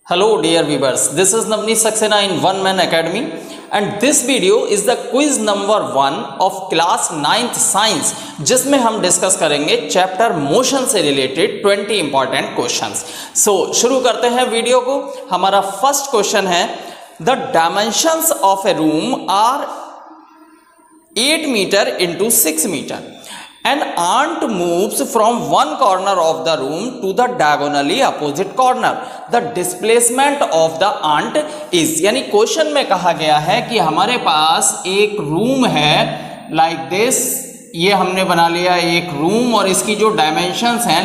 Hello dear viewers, this is Navneet Saxena in One Man Academy and this video is the quiz number 1 of class 9th science जिसमें हम discuss करेंगे chapter motion से related 20 important questions. So शुरू करते हैं video को। हमारा first question है the dimensions of a room are 8 metre into 6 metre. An ant moves from one corner of the room to the diagonally opposite corner. The displacement of the ant is, यानी question में कहा गया है कि हमारे पास एक room है like this, ये हमने बना लिया एक रूम और इसकी जो डायमेंशंस हैं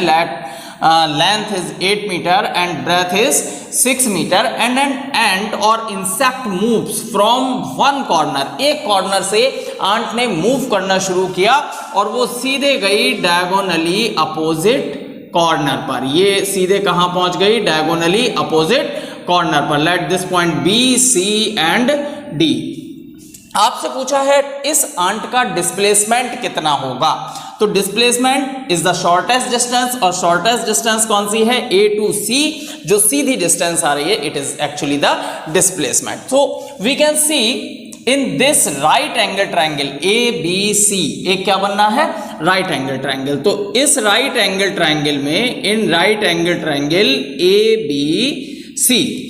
length is 8 metre and breadth is 6 metre and an ant और insect moves from one corner, एक कॉर्नर से आंट ने मूव करना शुरू किया और वो सीधे गई डायगोनली अपोजिट कॉर्नर पर। ये सीधे कहां पहुंच गई? डायगोनली अपोजिट कॉर्नर पर। Let this point B, C and D. आपसे पूछा है इस आंट का डिस्प्लेसमेंट कितना होगा, तो displacement is the shortest distance और शॉर्टेस्ट डिस्टेंस कौन सी है? ए टू सी, जो सीधी डिस्टेंस आ रही है it is actually the displacement. So we can see in this right angle triangle A B C, एक क्या बनना है? Right angle triangle. तो इस राइट एंगल ट्रायंगल में, in right angle triangle A B C,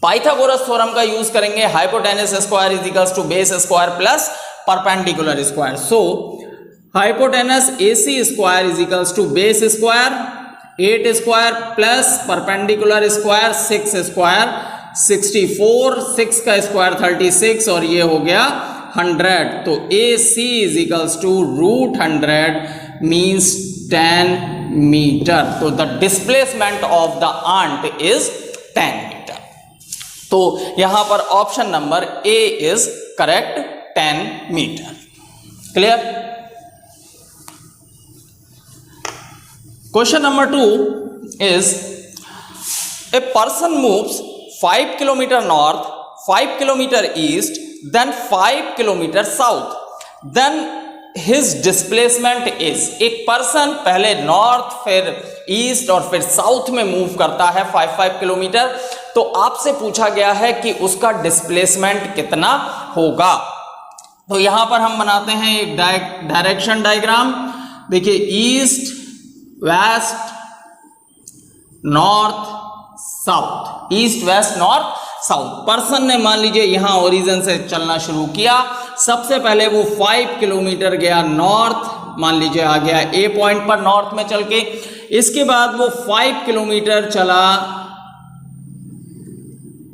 Pythagoras theorem का use करेंगे। Hypotenuse square is equals to base square plus perpendicular square. So hypotenuse AC square is equals to base square 8 square plus perpendicular square 6 square 64, 6 का square 36 और ये हो गया 100। तो AC is equals to root 100 means 10 metre. तो the displacement of the ant is 10 metre. तो यहां पर option number A is correct, 10 metre. Clear? Question number 2 is a person moves 5 kilometer north, 5 kilometer east, then 5 kilometer south. Then his displacement is, एक person पहले north फिर east और फिर south में move करता है 5 किलोमीटर। तो आपसे पूछा गया है कि उसका डिस्प्लेसमेंट कितना होगा। तो यहां पर हम बनाते हैं एक डायरेक्शन डायग्राम। देखिए east west north south, east west north south. Person ने मान लीजिए यहां ओरिजिन से चलना शुरू किया। सबसे पहले वो 5 किलोमीटर गया नॉर्थ, मान लीजिए आ गया ए पॉइंट पर नॉर्थ में चल के। इसके बाद वो 5 किलोमीटर चला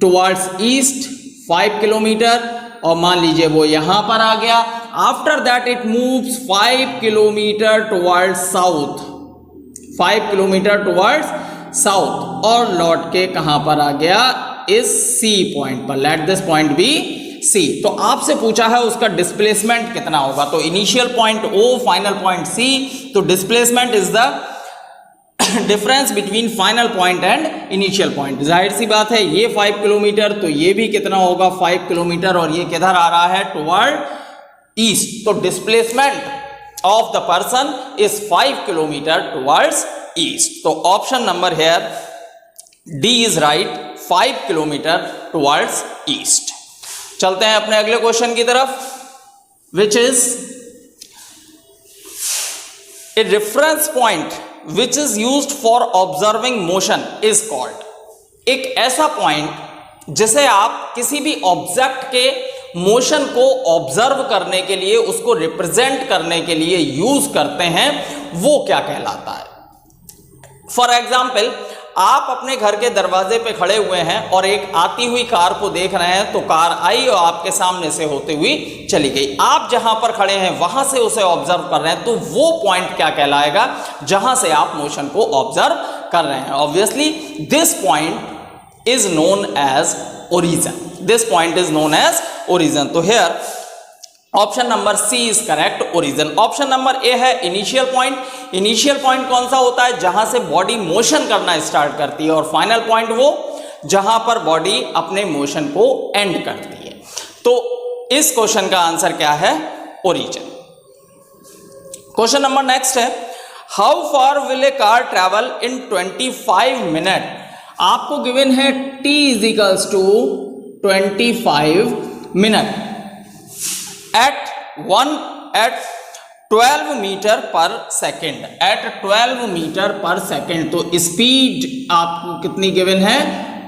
टुवर्ड्स ईस्ट 5 किलोमीटर और मान लीजिए वो यहां पर आ गया। After that it moves 5 kilometre towards south, 5 kilometre towards south और लौट के कहां पर आ गया? इस सी पॉइंट पर। Let this point B C. तो आपसे पूछा है उसका डिस्प्लेसमेंट कितना होगा। तो initial point O, final point C। तो displacement is the difference between final point and initial point. जाहिर सी बात है ये 5 किलोमीटर, तो ये भी कितना होगा? 5 किलोमीटर और ये किधर आ रहा है? Toward east. तो displacement of the person is 5 kilometer towards east. So option number here D is right, 5 kilometer towards east. चलते हैं अपने अगले क्वेश्चन की तरफ, which is a reference point which is used for observing motion is called. एक ऐसा point जिसे आप किसी भी ऑब्जेक्ट के मोशन को ऑब्जर्व करने के लिए, उसको रिप्रेजेंट करने के लिए यूज करते हैं, वो क्या कहलाता है? फॉर एग्जाम्पल, आप अपने घर के दरवाजे पे खड़े हुए हैं और एक आती हुई कार को देख रहे हैं। तो कार आई और आपके सामने से होते हुई चली गई। आप जहां पर खड़े हैं वहां से उसे ऑब्जर्व कर रहे हैं, तो वो पॉइंट क्या कहलाएगा जहां से आप मोशन को ऑब्जर्व कर रहे हैं? Obviously this point is known as origin. This point is known as origin. तो here option number C is correct, origin. Option number A है initial point. Initial point कौन सा होता है? जहां से बॉडी मोशन करना स्टार्ट करती है और फाइनल पॉइंट वो जहां पर बॉडी अपने मोशन को एंड करती है। तो इस क्वेश्चन का आंसर क्या है? origin. क्वेश्चन नंबर नेक्स्ट है, how far will a car travel in 25 minute आपको गिवन है t equals to 25 minute at 12 metre per second, at 12 metre per second. तो स्पीड आपको कितनी गिवन है?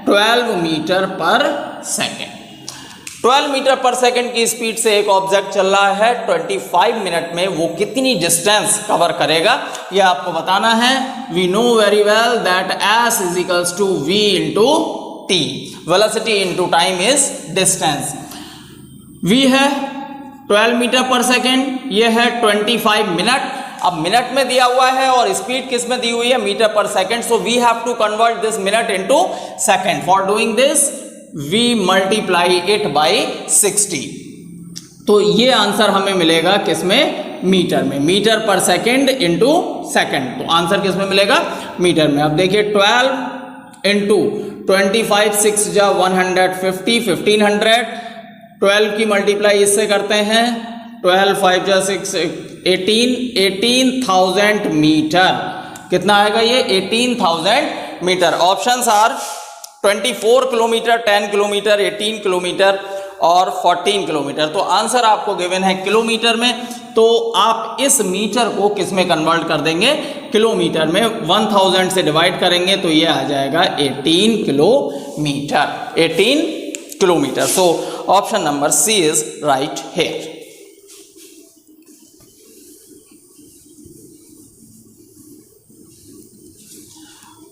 12 metre per second. 12 metre per second की speed से एक ऑब्जेक्ट चल रहा है 25 मिनट में, वो कितनी डिस्टेंस कवर करेगा ये आपको बताना है। We know very well that s is equals to v into t, velocity into time is distance. v है 12 मीटर पर सेकेंड, ये है 25 मिनट। अब मिनट में दिया हुआ है और स्पीड किस में दी हुई है? Metre per second. So we have to convert this minute into second. For doing this we multiply it by 60। तो ये आंसर हमें मिलेगा किसमें? मीटर में। Metre per second into second. तो आंसर किस में मिलेगा? मीटर में। अब देखिए 12 इंटू 25, 6 जा 150, 1500। 12 की मल्टीप्लाई इससे करते हैं, 12 5 जा 6 18,000 मीटर। कितना आएगा ये? 18,000 metre. Options are 24 kilometre, 10 kilometre, 18 kilometre और 14 किलोमीटर। तो आंसर आपको गिवन है किलोमीटर में। तो आप इस मीटर को किस में कन्वर्ट कर देंगे? किलोमीटर में। 1000 से डिवाइड करेंगे तो ये आ जाएगा 18 kilometre, 18 kilometre. So option number C is right here.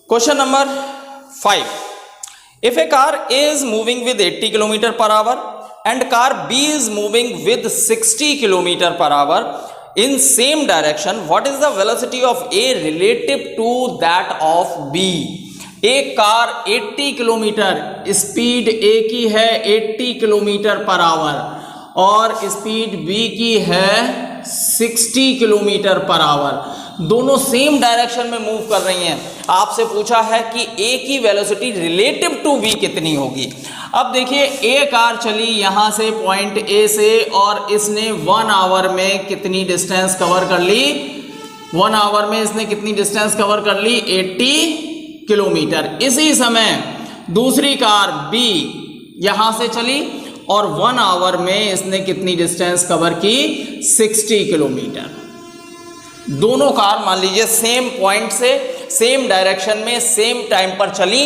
Question number 5. If a car A is moving with 80 km per hour and car B is moving with 60 km per hour in same direction, what is the velocity of A relative to that of B? एक car 80 kilometre, speed A की है 80 kilometre per our और speed B की है 60 kilometre per our. दोनों same direction में move कर रही हैं। आपसे पूछा है कि A की वेलोसिटी रिलेटिव टू B कितनी होगी। अब देखिए A कार चली यहां से पॉइंट A से और इसने 1 आवर में कितनी डिस्टेंस कवर कर ली? 1 आवर में इसने कितनी डिस्टेंस कवर कर ली? 80 किलोमीटर। इसी समय दूसरी कार B यहां से चली और 1 आवर में इसने कितनी डिस्टेंस कवर की? 60 किलोमीटर। दोनों कार मान लीजिए सेम पॉइंट से सेम डायरेक्शन में सेम टाइम पर चली।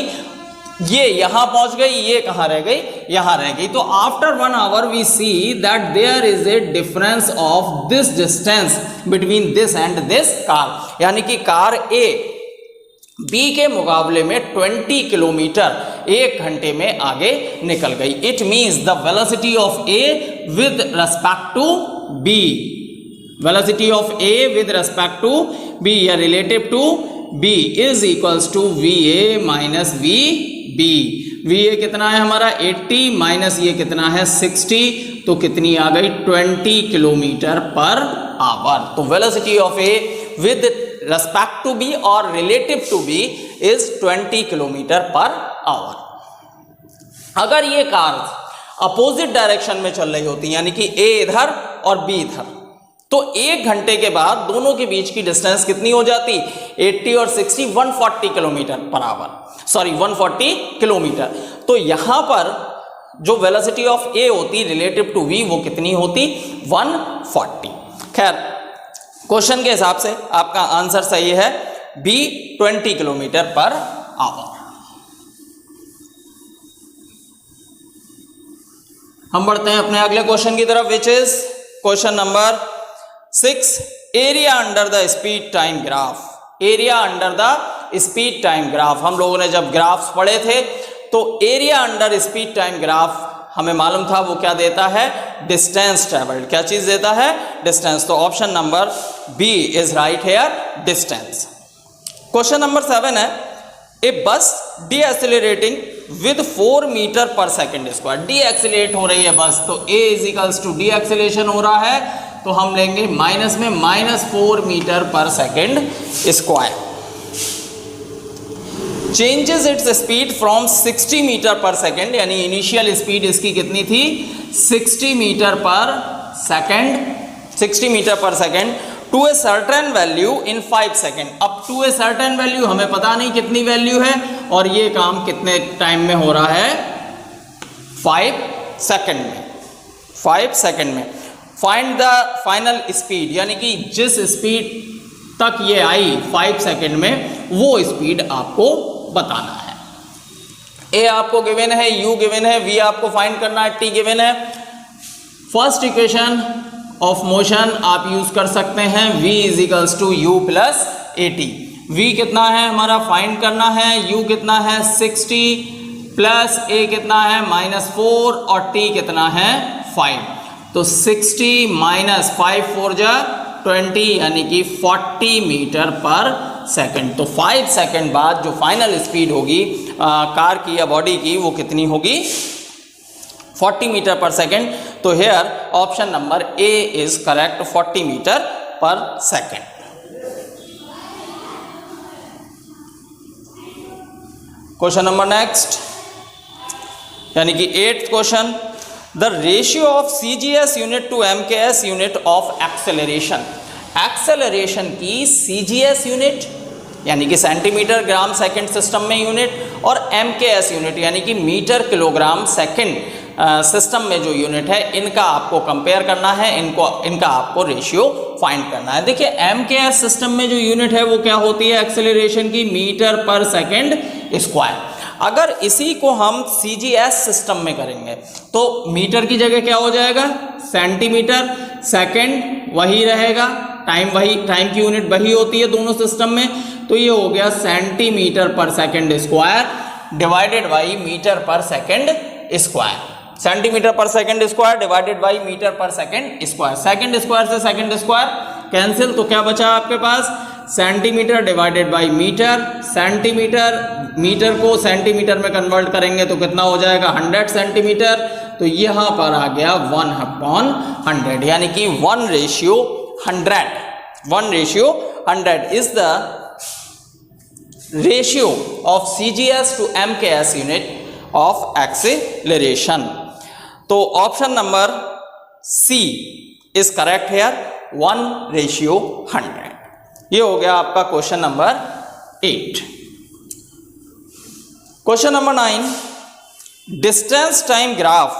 ये यहां पहुंच गई, ये कहां रह गई? यहां रह गई। तो after 1 hour we see that there is a difference of this distance between this and this car. यानी कि कार ए बी के मुकाबले में 20 किलोमीटर 1 घंटे में आगे निकल गई। It means the velocity of A with respect to B, velocity of A with respect to B या relative to B is equals to VA minus VB। VA कितना है हमारा? 80 माइनस ये कितना है? 60। तो कितनी आ गई? 20 किलोमीटर पर आवर। तो velocity of A with respect to B और relative to B is 20 kilometre per our. अगर ये कार अपोजिट डायरेक्शन में चल रही होती यानी कि A इधर और B इधर, तो 1 घंटे के बाद दोनों के बीच की डिस्टेंस कितनी हो जाती? 80 और 60 140 kilometre per our, sorry 140 kilometre. तो यहां पर जो वेलोसिटी ऑफ ए होती रिलेटिव टू वी वो कितनी होती? 140। खैर क्वेश्चन के हिसाब से आपका आंसर सही है बी 20 किलोमीटर पर आवर। हम बढ़ते हैं अपने अगले क्वेश्चन की तरफ which is question number 6। Area under the speed time graph. Area under the speed time graph. हम लोगों ने जब ग्राफ्स पढ़े थे तो area under speed time graph हमें मालूम था वो क्या देता है? Distance travelled. क्या चीज देता है? डिस्टेंस। तो option number B is right here, distance. Question number 7 है a bus deaccelerating with 4 metre per second square. D accelerate हो रही है बस, तो a is equals to deceleration हो रहा है तो हम लेंगे माइनस में -4 metre per second square. Changes its speed from 60 metre per second, यानी इनिशियल स्पीड इसकी कितनी थी? 60 metre per second, 60 metre per second to a certain value in 5 second. अब टू ए सर्टेन वैल्यू हमें पता नहीं कितनी वैल्यू है और ये काम कितने टाइम में हो रहा है, 5 सेकेंड में। 5 सेकेंड में फाइंड द फाइनल स्पीड, यानी कि जिस स्पीड तक ये आई 5 सेकेंड में वो स्पीड आपको बताना है। ए आपको गिवन है, यू गिवन है, वी आपको फाइंड करना है, टी गिवन है। फर्स्ट इक्वेशन ऑफ मोशन आप यूज कर सकते हैं, v is equals to u plus a t. v कितना है हमारा फाइंड करना है, u कितना है 60 प्लस a कितना है -4 और t कितना है 5। तो 60 माइनस 5 4 जा 20 यानी कि 40 मीटर पर सेकंड। तो 5 सेकंड बाद जो फाइनल स्पीड होगी कार की या बॉडी की वो कितनी होगी, 40 मीटर पर सेकंड। तो here option number A is correct, 40 metre per second. Question number next, यानी कि 8th question, the ratio of CGS unit to MKS unit of acceleration. Acceleration की CGS यूनिट यानी कि सेंटीमीटर ग्राम सेकंड सिस्टम में unit और MKS unit यानी कि metre kilogram second system में जो यूनिट है, इनका आपको कंपेयर करना है, इनका आपको रेशियो फाइंड करना है। देखिए MKS सिस्टम में जो यूनिट है वो क्या होती है एक्सेलरेशन की, मीटर पर सेकंड स्क्वायर। अगर इसी को हम CGS सिस्टम में करेंगे तो मीटर की जगह क्या हो जाएगा, सेंटीमीटर, सेकंड वही रहेगा, टाइम की यूनिट वही होती है दोनों सिस्टम में। तो ये हो गया centimetre per second square divided by metre per second square. Centimetre per second square divided by metre per second square. Second square से सेकंड स्क्वायर कैंसिल, तो क्या बचा आपके पास, centimetre divided by metre. Centimetre, metre को centimetre में convert करेंगे तो कितना हो जाएगा 100 सेंटीमीटर। तो यहां पर आ गया 1/100 यानी कि 1:100। 1:100 is the ratio of CGS to MKS unit of acceleration. तो option number C is correct here, 1:100। ये हो गया आपका question number 8। Question number 9, distance time graph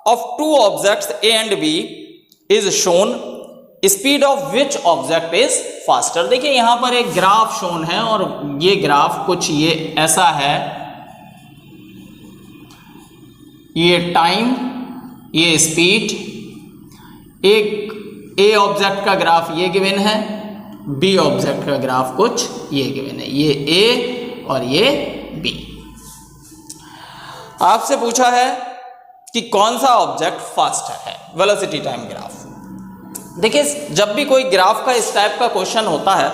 of two objects A and B is shown, speed of which object is faster. देखिए यहां पर एक graph shown है और ये ग्राफ कुछ ये ऐसा है, ये टाइम, ये स्पीड। एक A ऑब्जेक्ट का ग्राफ ये गिवन है, B ऑब्जेक्ट का ग्राफ कुछ ये गिवन है, ये A और ये B। आपसे पूछा है कि कौन सा ऑब्जेक्ट फास्टर है, वेलोसिटी टाइम ग्राफ। देखिए जब भी कोई ग्राफ का इस टाइप का क्वेश्चन होता है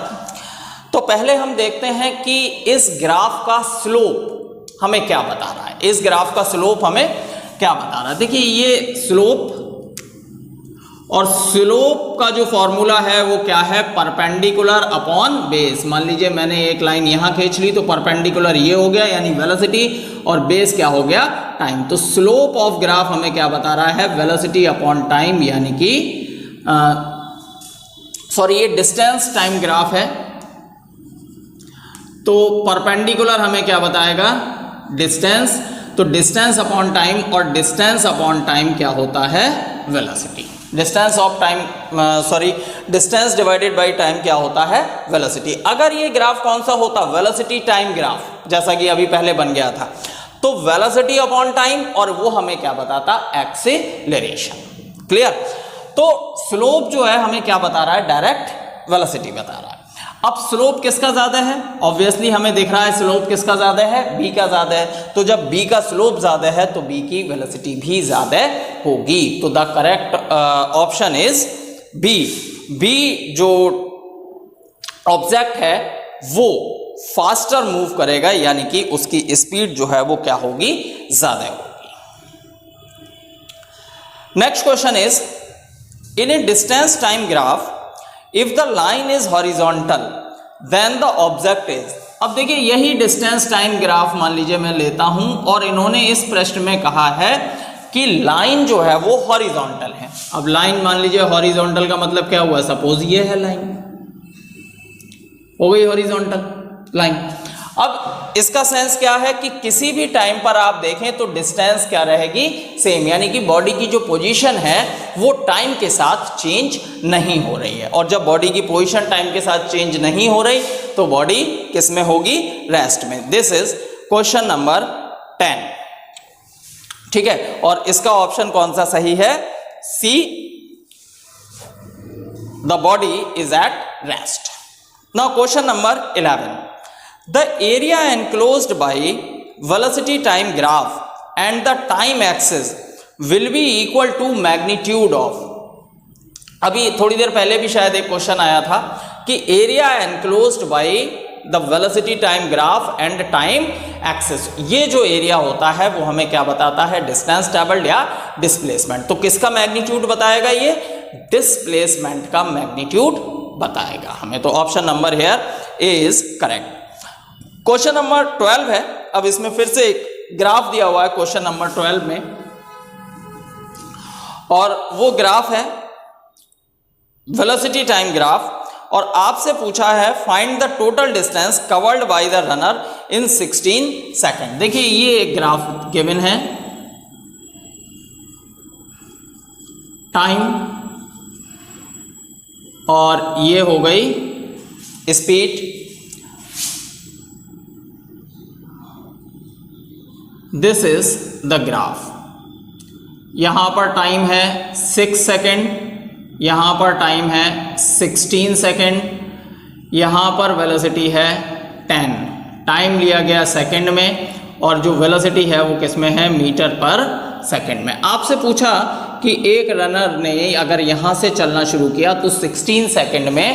तो पहले हम देखते हैं कि इस ग्राफ का स्लोप हमें क्या बता रहा है, इस ग्राफ का स्लोप हमें क्या बता रहा है। देखिए ये स्लोप, और स्लोप का जो फॉर्मूला है वो क्या है, परपेंडिकुलर अपॉन बेस। मान लीजिए मैंने एक लाइन यहां खींच ली तो परपेंडिकुलर ये हो गया यानी वेलोसिटी, और बेस क्या हो गया, टाइम। तो स्लोप ऑफ ग्राफ हमें क्या बता रहा है, वेलोसिटी अपॉन टाइम, यानी कि सॉरी ये डिस्टेंस टाइम ग्राफ है। तो परपेंडिकुलर हमें क्या बताएगा, डिस्टेंस। तो डिस्टेंस अपॉन टाइम, और डिस्टेंस अपॉन टाइम क्या होता है, velocity. Distance of time distance divided by time क्या होता है, वेलोसिटी। अगर ये ग्राफ कौन सा होता, वेलोसिटी टाइम ग्राफ, जैसा कि अभी पहले बन गया था, तो वेलोसिटी अपॉन टाइम, और वो हमें क्या बताता, एक्सेलरेशन। क्लियर। तो स्लोप जो है हमें क्या बता रहा है, डायरेक्ट वेलोसिटी बता रहा है। अब स्लोप किसका ज्यादा है, ऑब्वियसली हमें दिख रहा है स्लोप किसका ज्यादा है, बी का ज्यादा है। तो जब बी का स्लोप ज्यादा है तो बी की वेलोसिटी भी ज्यादा होगी। तो the correct option is B. B जो ऑब्जेक्ट है वो फास्टर मूव करेगा, यानी कि उसकी स्पीड जो है वो क्या होगी, ज्यादा होगी। Next question is, in a distance time graph if the line is horizontal then the object is। अब देखिए यही डिस्टेंस टाइम ग्राफ मान लीजिए मैं लेता हूं और इन्होंने इस प्रश्न में कहा है कि लाइन जो है वो हॉरिजॉन्टल है। अब लाइन मान लीजिए हॉरिजॉन्टल का मतलब क्या हुआ, सपोज ये है लाइन, हो गई हॉरिजॉन्टल लाइन। अब इसका सेंस क्या है कि किसी भी टाइम पर आप देखें तो डिस्टेंस क्या रहेगी, सेम, यानी कि बॉडी की जो पोजीशन है वो टाइम के साथ चेंज नहीं हो रही है। और जब बॉडी की पोजीशन टाइम के साथ चेंज नहीं हो रही तो बॉडी किस में होगी, रेस्ट में। दिस इज क्वेश्चन नंबर 10, ठीक है। और इसका ऑप्शन कौन सा सही है, C, the body is at rest. Now question number 11, the area enclosed by velocity time graph and the time axis will be equal to magnitude of। अभी थोड़ी देर पहले भी शायद एक क्वेश्चन आया था कि area enclosed by the velocity time graph and time axis, ये जो एरिया होता है वो हमें क्या बताता है, डिस्टेंस ट्रैवल्ड या डिस्प्लेसमेंट। तो किसका मैग्नीट्यूड बताएगा, ये डिस्प्लेसमेंट का मैग्नीट्यूड बताएगा हमें। तो option number here is correct. Question number 12 है। अब इसमें फिर से एक ग्राफ दिया हुआ है क्वेश्चन नंबर 12 में, और वो ग्राफ है वेलोसिटी टाइम ग्राफ, और आपसे पूछा है find the total distance covered by the runner in 16 second. देखिए ये एक ग्राफ गिवन है, टाइम और ये हो गई speed. This is the graph. यहां पर टाइम है 6 सेकेंड, यहां पर टाइम है 16 सेकेंड, यहां पर वेलोसिटी है 10। टाइम लिया गया सेकेंड में और जो वेलोसिटी है वो किस में है, मीटर पर सेकेंड में। आपसे पूछा कि एक रनर ने अगर यहां से चलना शुरू किया तो 16 सेकेंड में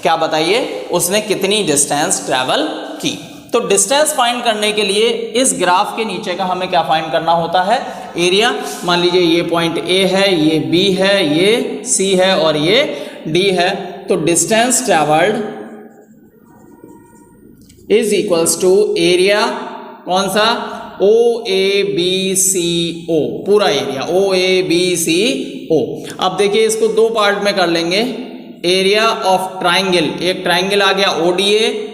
क्या बताइए उसने कितनी डिस्टेंस ट्रैवल की। तो डिस्टेंस फाइंड करने के लिए इस ग्राफ के नीचे का हमें क्या फाइंड करना होता है, एरिया। मान लीजिए ये पॉइंट ए है, ये बी है, ये सी है और ये डी है। तो distance travelled is equals to area, कौन सा, ओ ए बी सी ओ, पूरा एरिया ओ ए बी सी ओ। अब देखिए इसको दो पार्ट में कर लेंगे। एरिया ऑफ ट्राइंगल, एक ट्राइंगल आ गया ओडीए,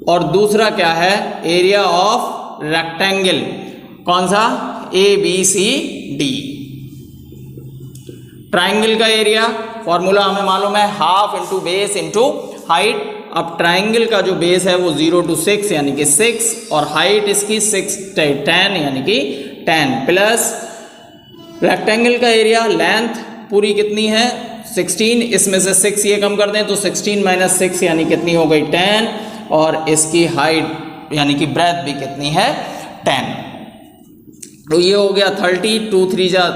और दूसरा क्या है, एरिया ऑफ रेक्टेंगल, कौन सा, A B C D. Triangle का एरिया फॉर्मूला हमें मालूम है, half into base into height. अब ट्राइंगल का जो बेस है वो 0 to 6 यानी कि 6, और हाइट इसकी 6 10 यानी कि 10, प्लस रेक्टेंगल का एरिया, लेंथ पूरी कितनी है 16, इसमें से 6 ये कम कर दें तो 16 माइनस 6 यानी कितनी हो गई 10, और इसकी हाइट यानी कि ब्रेथ भी कितनी है 10। तो ये हो गया 30, 2 3 जा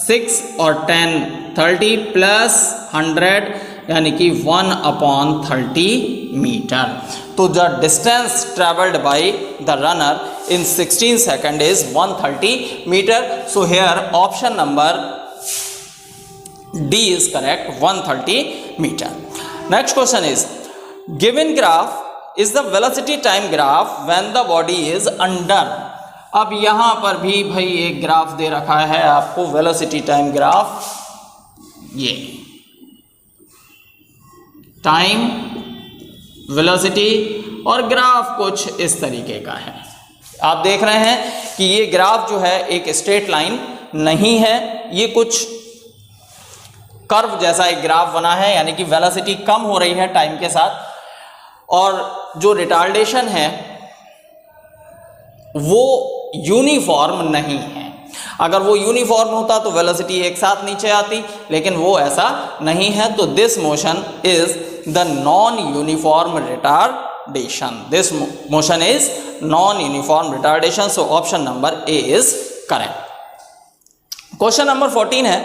6 और 10 30 प्लस 100 यानी कि 1/30 मीटर। तो the distance travelled by the runner in 16 second is 130 metre. So here option number D is correct, 130 metre. Next question is given graph is the velocity time graph when the body is under। अब यहां पर भी भाई एक graph दे रखा है आपको, velocity time graph, ये टाइम, वेलोसिटी, और ग्राफ कुछ इस तरीके का है। आप देख रहे हैं कि ये ग्राफ जो है एक स्ट्रेट लाइन नहीं है, ये कुछ कर्व जैसा एक ग्राफ बना है, यानी कि वेलोसिटी कम हो रही है टाइम के साथ, और जो रिटार्डेशन है वो यूनिफॉर्म नहीं है। अगर वो यूनिफॉर्म होता तो वेलोसिटी एक साथ नीचे आती, लेकिन वो ऐसा नहीं है। तो this motion is the non uniform retardation, this motion is non uniform retardation. So option number A is correct. Question number 14 है,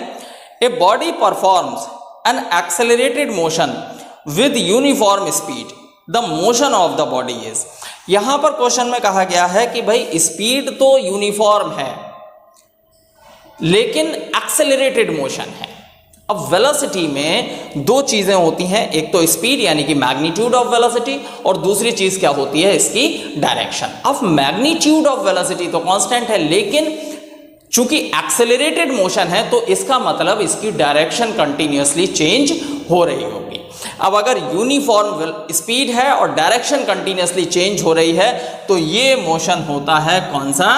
a body performs N accelerated motion with uniform speed, the motion of the body is. यहां पर question में कहा गया है कि भाई speed तो यूनिफॉर्म है लेकिन एक्सेलरेटेड मोशन है। अब वेलोसिटी में दो चीजें होती हैं, एक तो स्पीड यानी कि मैग्नीट्यूड ऑफ वेलोसिटी, और दूसरी चीज क्या होती है, इसकी डायरेक्शन। अब मैग्नीट्यूड ऑफ वेलोसिटी तो कांस्टेंट है, लेकिन चूंकि एक्सेलरेटेड मोशन है तो इसका मतलब इसकी डायरेक्शन कंटिन्यूअसली चेंज हो रही होगी। अब अगर यूनिफॉर्म स्पीड है और डायरेक्शन कंटिन्यूअसली चेंज हो रही है तो ये मोशन होता है कौन सा?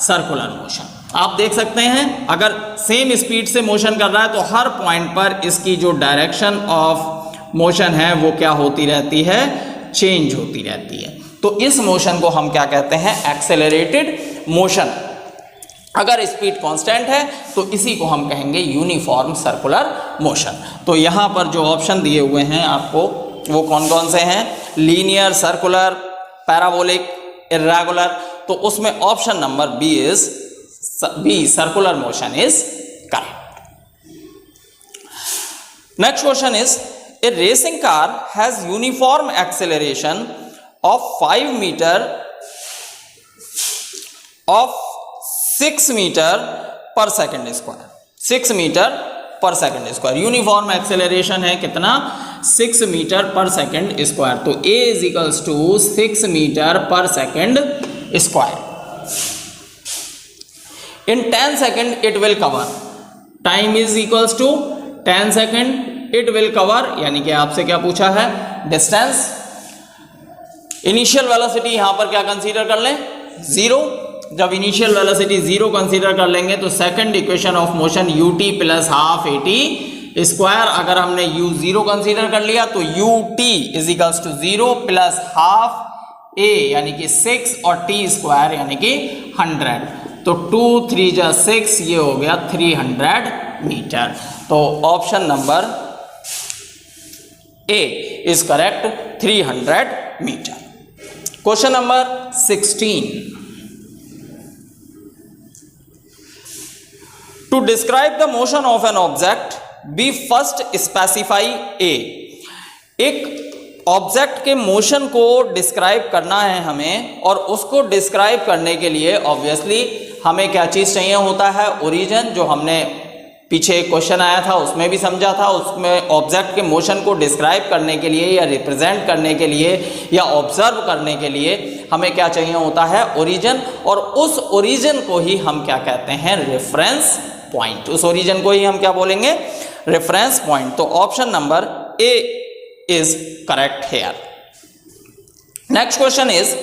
Circular motion. आप देख सकते हैं अगर सेम स्पीड से मोशन कर रहा है तो हर पॉइंट पर इसकी जो डायरेक्शन ऑफ मोशन है वो क्या होती रहती है? चेंज होती रहती है। तो इस मोशन को हम क्या कहते हैं? Accelerated motion. अगर स्पीड कांस्टेंट है तो इसी को हम कहेंगे यूनिफॉर्म सर्कुलर मोशन। तो यहाँ पर जो ऑप्शन दिए हुए हैं आपको वो कौन कौन से हैं? Linear, circular, parabolic, irregular. तो उसमें option number B circular motion is correct. Next question is a racing car has uniform acceleration of 5 metre of 6 metre per second square. 6 metre per second square uniform acceleration है कितना? 6 metre per second square. तो a is equals to 6 metre per second square. In 10 second it will cover. Time is equals to 10 second it will cover, यानी कि आपसे क्या पूछा है? Distance. Initial velocity यहां पर क्या कंसीडर कर लें? 0। जब इनिशियल वेलोसिटी 0 कंसीडर कर लेंगे तो second equation of motion ut plus half at square. अगर हमने u 0 कंसीडर कर लिया तो ut is equals to 0 plus half a यानी कि 6 और t स्क्वायर यानी कि 100। तो 2 3 जा 6, ये हो गया 300 मीटर। तो option number A is correct, 300 metre. Question number 16। To describe the motion of an object, we first specify A। एक ऑब्जेक्ट के मोशन को डिस्क्राइब करना है हमें, और उसको डिस्क्राइब करने के लिए ऑब्वियसली हमें क्या चीज़ चाहिए होता है? ओरिजिन। जो हमने पीछे एक क्वेश्चन आया था उसमें भी समझा था, उसमें ऑब्जेक्ट के मोशन को डिस्क्राइब करने के लिए या रिप्रेजेंट करने के लिए या ऑब्जर्व करने के लिए हमें क्या चाहिए होता है? ओरिजिन। और उस ओरिजिन को ही हम क्या कहते हैं? Reference point. उस ओरिजिन को ही हम क्या बोलेंगे? Reference point. तो option number A is correct here. Next question is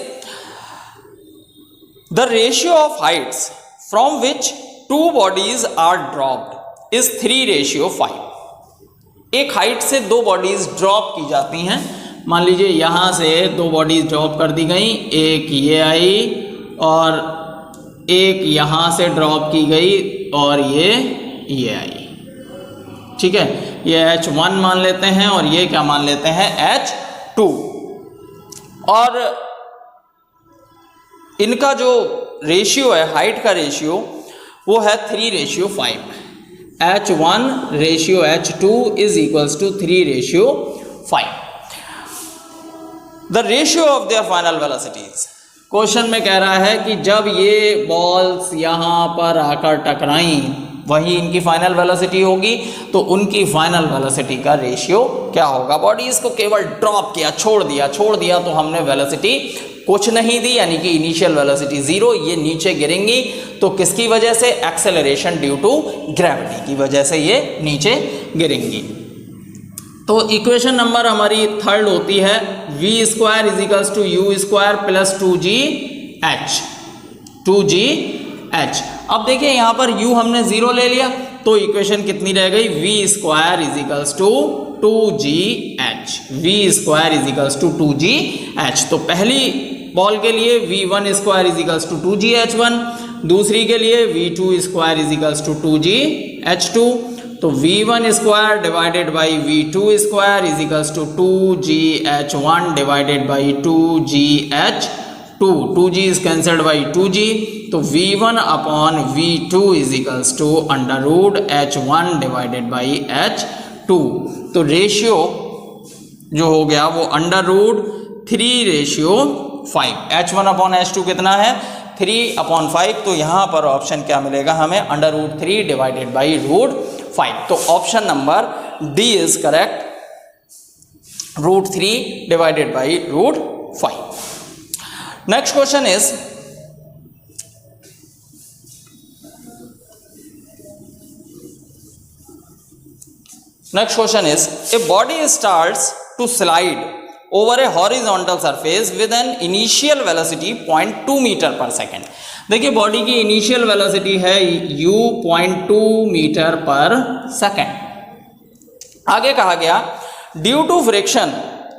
the ratio of heights from which 2 bodies are dropped is 3:5। एक हाइट से 2 बॉडीज ड्रॉप की जाती हैं। मान लीजिए यहां से 2 बॉडीज ड्रॉप कर दी गई, एक ये आई और एक यहां से ड्रॉप की गई और ये आई। ठीक है, ये H1 मान लेते हैं और ये क्या मान लेते हैं? H2। और इनका जो रेशियो है, हाइट का रेशियो, वो है 3:5। H1 ratio H2 is equals to 3:5। The ratio of their final velocities. Question में कह रहा है कि जब ये बॉल्स यहाँ पर आकर टकराई वही इनकी फाइनल वेलोसिटी होगी, तो उनकी फाइनल वेलोसिटी का रेशियो क्या होगा? बॉडीज को केवल ड्रॉप किया, छोड़ दिया तो हमने वेलोसिटी कुछ नहीं दी, यानी कि इनिशियल वेलोसिटी 0। ये नीचे गिरेंगी तो किसकी वजह से? एक्सेलरेशन ड्यू टू ग्रेविटी की वजह से ये नीचे गिरेंगी। तो इक्वेशन नंबर हमारी 3rd होती है v square is equals to u square plus 2gh। 2gh। अब देखिए यहाँ पर u हमने 0 ले लिया तो इक्वेशन कितनी रह गई? v square is equals to 2gh। v square is equals to 2gh। तो पहली बॉल के लिए v1 square is equals to 2gh1, दूसरी के लिए v2 square is equals to 2gh2। तो v1 square divided by v2 square is equals to 2gh1 divided by 2gh2। 2g is cancelled by 2g, तो v1 upon v2 is equals to under root h1 divided by h2। तो ratio जो हो गया वो under root 3:5। h1 upon h2 कितना है? 3/5। तो यहाँ पर ऑप्शन क्या मिलेगा हमें? Under root 3 divided by root 5। तो option number D is correct, root 3 divided by root 5। Next question is next question is a body starts to slide over a horizontal surface with an initial velocity 0.2 metre per second. देखिए body की initial velocity है u 0.2 metre per second. आगे कहा गया due to friction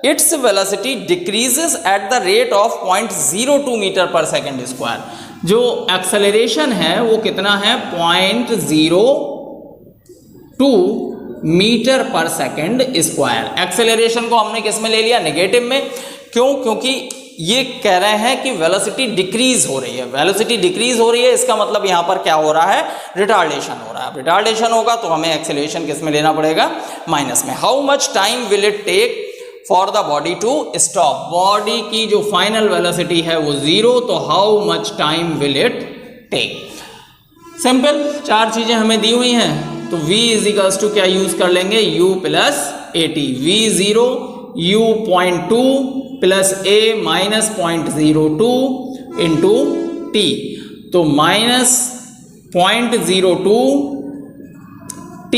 its velocity decreases at the rate of 0.02 metre per second square. जो acceleration है वो कितना है 0.02 metre per second square. Acceleration को हमने किस में ले लिया, नेगेटिव में। क्यों? क्योंकि ये कह रहे हैं कि वेलोसिटी डिक्रीज हो रही है। वेलोसिटी डिक्रीज हो रही है इसका मतलब यहां पर क्या हो रहा है, रिटार्डेशन हो रहा है। रिटार्डेशन होगा तो हमें एक्सेलरेशन किस में लेना पड़ेगा, माइनस में। How much time will it take for the body to stop. Body की जो फाइनल वेलोसिटी है वो 0, तो how much time will it take. Simple, चार चीजें हमें दी हुई हैं तो v इजिकल्स टू क्या यूज कर लेंगे, u plus at। v0 u 0.2 plus a minus 0.02 into t, तो minus 0.02 t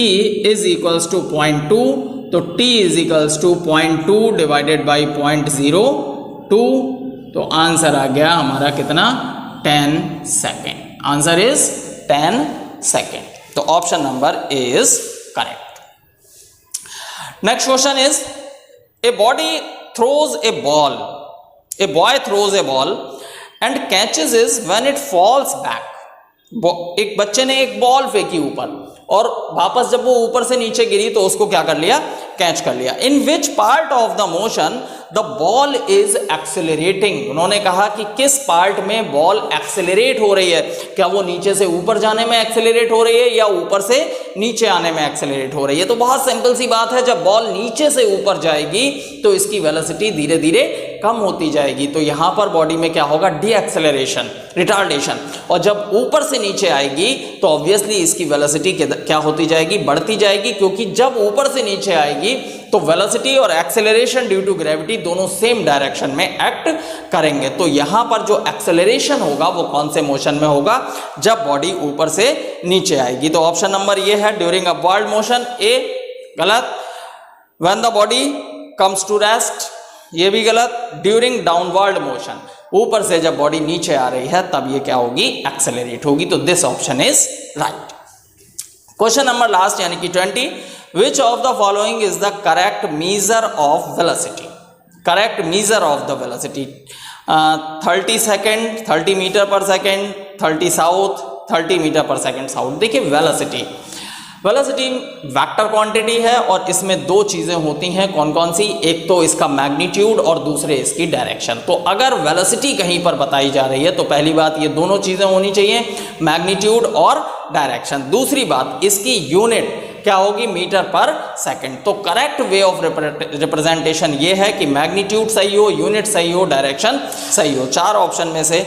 is equals to 0.2, तो t is equals to 0.2 divided by 0.02, तो आंसर आ गया हमारा कितना, 10 सेकेंड। Answer is 10 second. तो option number A is correct. Next question is a body throws a ball, a boy throws a ball and catches it when it falls back। एक बच्चे ने एक बॉल फेंकी ऊपर और वापस जब वो ऊपर से नीचे गिरी तो उसको क्या कर लिया, कैच कर लिया। In which part of the motion the ball is accelerating. उन्होंने कहा कि किस पार्ट में बॉल एक्सेलरेट हो रही है, क्या वो नीचे से ऊपर जाने में एक्सेलरेट हो रही है या ऊपर से नीचे आने में एक्सेलरेट हो रही है। तो बहुत सिंपल सी बात है, जब बॉल नीचे से ऊपर जाएगी तो इसकी वेलोसिटी धीरे धीरे कम होती जाएगी, तो यहां पर बॉडी में क्या होगा, डी एक्सेलरेशन, रिटार्डेशन। और जब ऊपर से नीचे आएगी तो ऑब्वियसली इसकी वेलोसिटी क्या होती जाएगी, बढ़ती जाएगी, क्योंकि जब ऊपर से नीचे आएगी तो वेलोसिटी और एक्सेलरेशन ड्यू टू ग्रेविटी दोनों सेम डायरेक्शन में एक्ट करेंगे। तो यहां पर जो एक्सेलरेशन होगा वो कौन से मोशन में होगा, जब बॉडी ऊपर से नीचे आएगी। तो ऑप्शन नंबर ये है ड्यूरिंग अपवर्ड मोशन, ए गलत। When the body comes to rest, ये भी गलत। ड्यूरिंग डाउनवर्ड मोशन, ऊपर से जब बॉडी नीचे आ रही है तब ये क्या होगी, एक्सेलरेट होगी। तो this option is right. Question number last यानी कि 20, which of the following is the correct measure of velocity? Correct measure of the velocity, 30 second, 30 metre per second, 30 south, 30 metre per second south. देखिए velocity vector quantity है और इसमें दो चीजें होती हैं, कौन कौन सी, एक तो इसका मैग्नीट्यूड और दूसरे इसकी डायरेक्शन। तो अगर वेलोसिटी कहीं पर बताई जा रही है तो पहली बात ये दोनों चीजें होनी चाहिए, मैग्नीट्यूड और डायरेक्शन। दूसरी बात इसकी यूनिट क्या होगी, मीटर पर सेकंड। तो करेक्ट वे ऑफ रिप्रेजेंटेशन ये है कि मैग्नीट्यूड सही हो, यूनिट सही हो, डायरेक्शन सही हो। चार ऑप्शन में से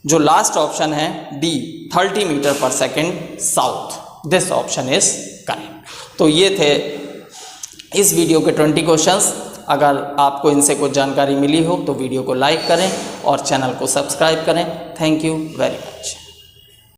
जो लास्ट ऑप्शन है D, 30 metre per second south, this option is correct. तो ये थे इस वीडियो के 20 क्वेश्चंस। अगर आपको इनसे कुछ जानकारी मिली हो तो वीडियो को लाइक करें और चैनल को सब्सक्राइब करें। Thank you very much.